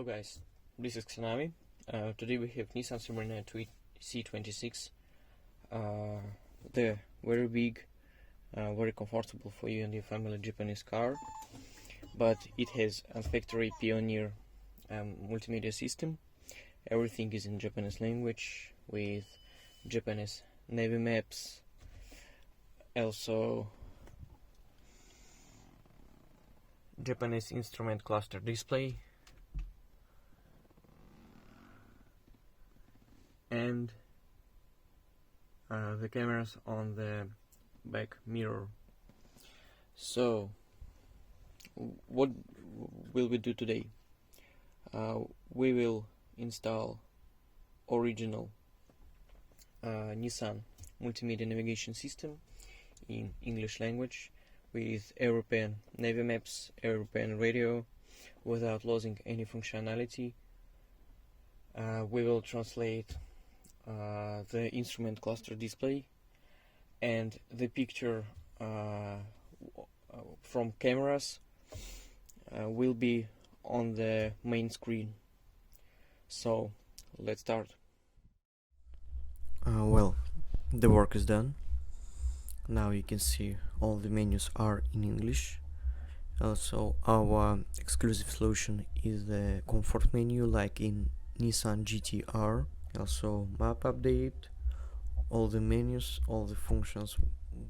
Hello guys, this is Navi. Today we have Nissan Serena C26. The very big, very comfortable for you and your family Japanese car, but it has a factory Pioneer multimedia system. Everything is in Japanese language with Japanese Navi maps, also Japanese instrument cluster display, and the cameras on the back mirror. So what will we do today? We will install original Nissan multimedia navigation system in English language with European Navi maps, European radio, without losing any functionality. We will translate the instrument cluster display, and the picture from cameras will be on the main screen. So let's start. Well, the work is done. Now you can see all the menus are in English. Also, our exclusive solution is the comfort menu like in Nissan GT-R. Also, map update, all the menus, all the functions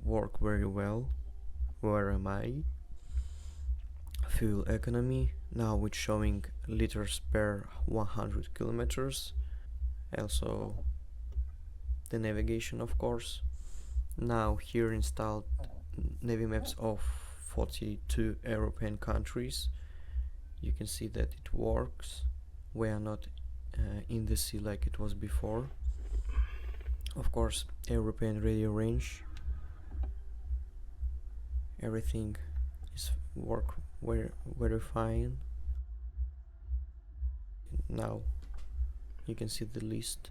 work very well. Where am I? Fuel economy, now it's showing liters per 100 kilometers. Also, the navigation, of course. Now here installed Navi maps of 42 European countries. You can see that it works. We are not in the sea like it was before. Of course, European radio range. Everything is work very fine. Now you can see the list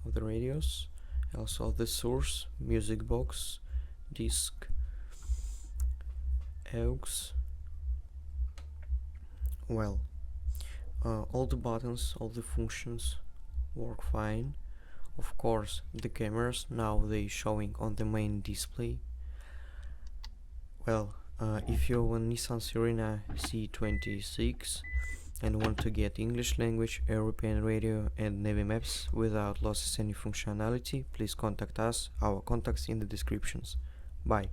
of the radios, also the source, music box, disc, aux. Well, all the buttons, all the functions work fine. Of course, the cameras, now they showing on the main display. Well, if you have a Nissan Serena C26 and want to get English language, European radio and Navi maps without losses any functionality, please contact us. Our contacts in the descriptions. Bye.